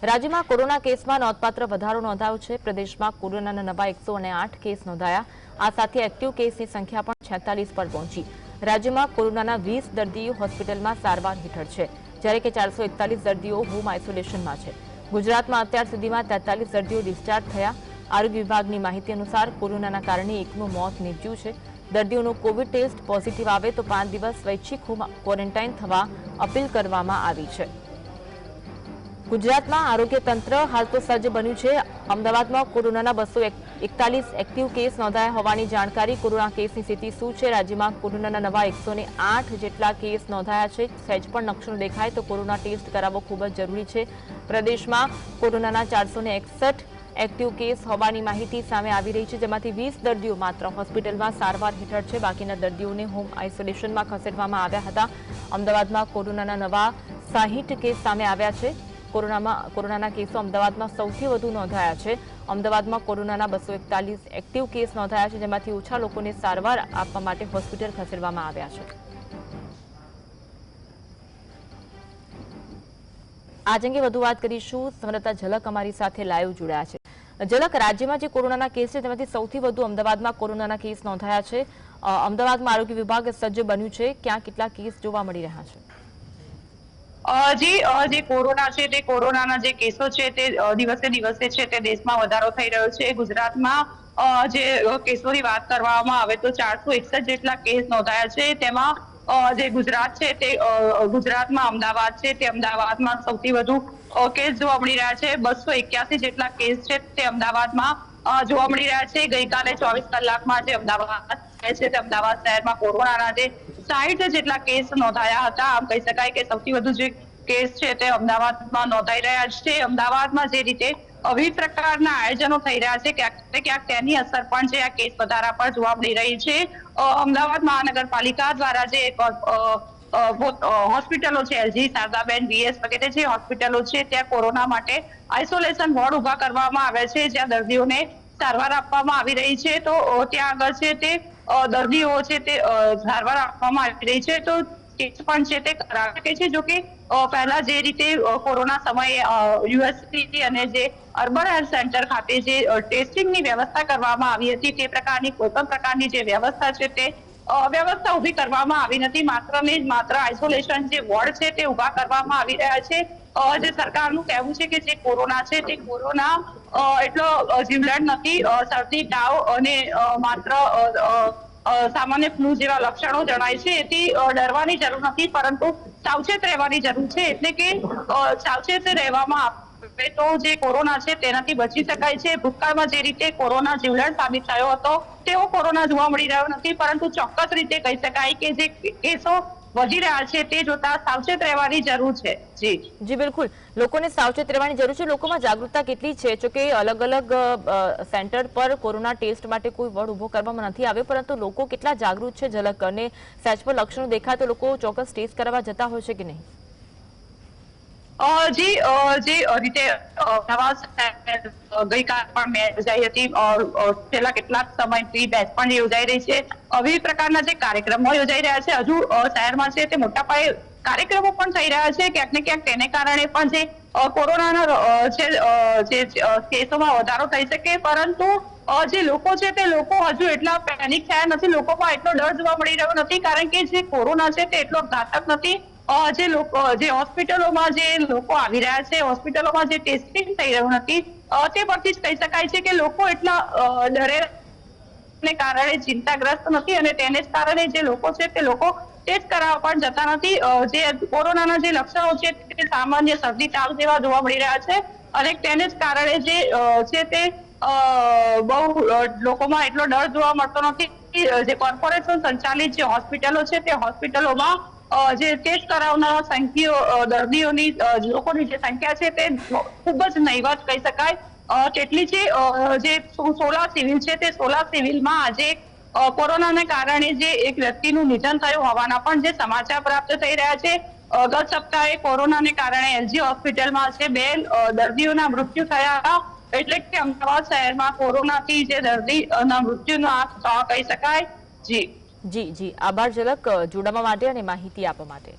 રાજ્યમાં કોરોના કેસમાં નોંધપાત્ર વધારો નોંધાયો છે। પ્રદેશમાં કોરોનાના નવા 108 કેસ નોંધાયા। આ સાથે એક્ટિવ કેસની સંખ્યા પણ 46 પર પહોંચી। રાજ્યમાં કોરોનાના 20 દર્દીઓ હોસ્પિટલમાં સારવાર હેઠળ છે, જ્યારે કે 441 દર્દીઓ હોમ આઇસોલેશનમાં છે। ગુજરાતમાં અત્યાર સુધીમાં 43 દર્દીઓ ડિસ્ચાર્જ થયા। આરોગ્ય વિભાગની માહિતી અનુસાર કોરોનાના કારણે એકનું મોત નીપજ્યું છે। દર્દીઓનું કોવિડ ટેસ્ટ પોઝિટિવ આવે તો 5 દિવસ સ્વૈચ્છિક હોમ ક્વોરન્ટાઇન થવા અપીલ કરવામાં આવી છે। ગુજરાતમાં આરોગ્ય તંત્ર હાલ તો સજ્જ બન્યું છે। અમદાવાદમાં કોરોનાના 241 એક્ટિવ કેસ નોંધાયા હોવાની જાણકારી। કોરોના કેસની સ્થિતિ શું છે? રાજ્યમાં કોરોનાના નવા 108 જેટલા કેસ નોંધાયા છે। સહેજ પણ લક્ષણો દેખાય તો કોરોના ટેસ્ટ કરાવવો ખૂબ જ જરૂરી છે। પ્રદેશમાં કોરોનાના 461 એક્ટિવ કેસ હોવાની માહિતી સામે આવી રહી છે, જેમાંથી 20 દર્દીઓ માત્ર હોસ્પિટલમાં સારવાર હેઠળ છે। બાકીના દર્દીઓને હોમ આઇસોલેશનમાં ખસેડવામાં આવ્યા હતા। અમદાવાદમાં કોરોનાના નવા 60 કેસ સામે આવ્યા છે। કોરોનાના કેસો અમદાવાદમાં સૌથી વધુ નોંધાયા છે। અમદાવાદમાં કોરોનાના 241 એક્ટિવ કેસ નોંધાયા છે, જેમાંથી ઓછા લોકોને સારવાર આપવા માટે હોસ્પિટલ ખસેડવામાં આવ્યા છે। આજ અંગે વધુ વાત કરીશું। સંવાદદાતા ઝલક અમારી સાથે લાઈવ જોડાયા છે। ઝલક, રાજ્યમાં જે કોરોનાના કેસ છે તેમાંથી સૌથી વધુ અમદાવાદમાં કોરોનાના કેસ નોંધાયા છે। અમદાવાદમાં આરોગ્ય વિભાગ સજ્જ બન્યું છે। ક્યાં કેટલા કેસ જોવા મળી રહ્યા છે? જે કોરોના છે તે કોરોનાના જે કેસો છે તે દિવસે દિવસે છે તે દેશમાં વધારો થઈ રહ્યો છે। ગુજરાતમાં જે કેસોની વાત કરવામાં આવે તો 461 જેટલા કેસ નોંધાયા છે। તેમાં જે ગુજરાત છે તે ગુજરાતમાં અમદાવાદ છે તે અમદાવાદમાં સૌથી વધુ કેસ જોવા મળી રહ્યા છે। 281 જેટલા કેસ છે તે અમદાવાદમાં જોવા મળી રહ્યા છે। ગઈકાલે 24 કલાકમાં જે અમદાવાદ છે તે અમદાવાદ શહેરમાં કોરોનાના જે 60 જેટલા કેસ નોંધાયા હતા। આમ કહી શકાય કે સૌથી વધુ જે કેસ છે તે અમદાવાદમાં નોંધાઈ રહ્યા છે। અમદાવાદમાં જે રીતે વિવિધ પ્રકારના આયોજનો થઈ રહ્યા છે, ક્યાંક ને ક્યાંક તેની અસર પણ છે આ કેસ વધારા પર જોવા મળી રહી છે। અમદાવાદ મહાનગરપાલિકા દ્વારા જે હોસ્પિટલો છે, એલજી, શારદાબેન, વીએસ વગેરે જે હોસ્પિટલો છે ત્યાં કોરોના માટે આઇસોલેશન વોર્ડ ઉભા કરવામાં આવ્યા છે, જ્યાં દર્દીઓને સારવાર આપવામાં આવી રહી છે। તો ત્યાં આગળ છે તે દર્દીઓ છે તે સારવાર આપવામાં આવી રહી છે, તો ટેસ્ટ પણ છે તે કરાવી શકે છે। જો કે પહેલા જે રીતે કોરોના સમયે યુએસસીટી અને જે અર્બન હેલ્થ સેન્ટર ખાતે જે ટેસ્ટિંગની વ્યવસ્થા કરવામાં આવી હતી તે પ્રકારની કોઈ પણ પ્રકારની જે વ્યવસ્થા છે તે વ્યવસ્થા ઉભી કરવામાં આવી નથી। માત્ર ને માત્ર આઇસોલેશન જે વોર્ડ છે તે ઉભા કરવામાં આવી રહ્યા છે। જે સરકારનું કહેવું છે કે જે કોરોના છે તે કોરોના એટલો જીવલેણ નથી। શરદી, તાવ અને માત્ર સામાન્ય ફ્લૂ જેવા લક્ષણો જણાય છે, એથી ડરવાની જરૂર નથી, પરંતુ સાવચેત રહેવાની જરૂર છે। એટલે કે સાવચેત રહેવામાં આવે તો જે કોરોના છે તેનાથી બચી શકાય છે। ભૂતકાળમાં જે રીતે કોરોના જીવલેણ સાબિત થયો હતો તેવો કોરોના જોવા મળી રહ્યો નથી, પરંતુ ચોક્કસ રીતે કહી શકાય કે જે કેસો વધી રહ્યા છે તે જોતા સાવચેત રહેવાની જરૂર છે। જી બિલકુલ, લોકોને સાવચેત રહેવાની જરૂર છે। લોકોમાં જાગૃતતા કેટલી છે? જો કે અલગ અલગ સેન્ટર પર કોરોના ટેસ્ટ માટે કોઈ વોર્ડ ઉભો કરવામાં નથી આવ્યો, પરંતુ લોકો કેટલા જાગૃત છે ઝલક? અને સહેજ પર લક્ષણો દેખાય તો લોકો ચોક્કસ ટેસ્ટ કરાવવા જતા હોય છે કે નહીં? જે રીતે ગઈકાલ પણ મેચ યોજાઈ હતી। છેલ્લા કેટલાક સમયથી બેચ પણ યોજાઈ રહી છે। વિવિધ પ્રકારના જે કાર્યક્રમો યોજાઈ રહ્યા છે। હજુ શહેરમાં છે તે મોટા પાયે કાર્યક્રમો પણ થઈ રહ્યા છે। ક્યાંક ને ક્યાંક તેને કારણે પણ જે કોરોનાના જે કેસોમાં વધારો થઈ શકે, પરંતુ જે લોકો છે તે લોકો હજુ એટલા પેનિક થયા નથી। લોકોમાં એટલો ડર જોવા મળી રહ્યો નથી, કારણ કે જે કોરોના છે તે એટલો ઘાતક નથી। જે હોસ્પિટલોમાં જે લોકો આવી રહ્યા છે, હોસ્પિટલોમાં જે ટેસ્ટિંગ થઈ રહ્યું નથી, તે પરથી જ કહી શકાય છે કે લોકો એટલા ડરે કારણે ચિંતાગ્રસ્ત નથી, અને તેને જ કારણે જે લોકો છે તે લોકો ટેસ્ટ કરાવવા પણ જતા નથી। જે કોરોનાના જે લક્ષણો છે તે સામાન્ય શરદી, તાવ જેવા જોવા મળી રહ્યા છે, અને તેને જ કારણે જે છે તે બહુ લોકોમાં એટલો ડર જોવા મળતો નથી। જે કોર્પોરેશન સંચાલિત જે હોસ્પિટલો છે તે હોસ્પિટલોમાં જે ટેસ્ટ કરાવનારા દર્દીઓની લોકોની જે સંખ્યા છે તે ખૂબ જ નહીવત કહી શકાય તેટલી છે। જે સોલા સિવિલ છે તે સોલા સિવિલમાં આજે કોરોનાને કારણે જે એક વ્યક્તિનું નિધન થયું હોવાના પણ જે સમાચાર પ્રાપ્ત થઈ રહ્યા છે। ગત સપ્તાહે કોરોનાને કારણે એલજી હોસ્પિટલમાં છે 2 દર્દીઓના મૃત્યુ થયા હતા। એટલે કે અમદાવાદ શહેરમાં કોરોનાથી જે દર્દીના મૃત્યુનો આંક કહી શકાય। જી જી જી, આભાર ઝલક જોડાવા માટે અને માહિતી આપવા માટે।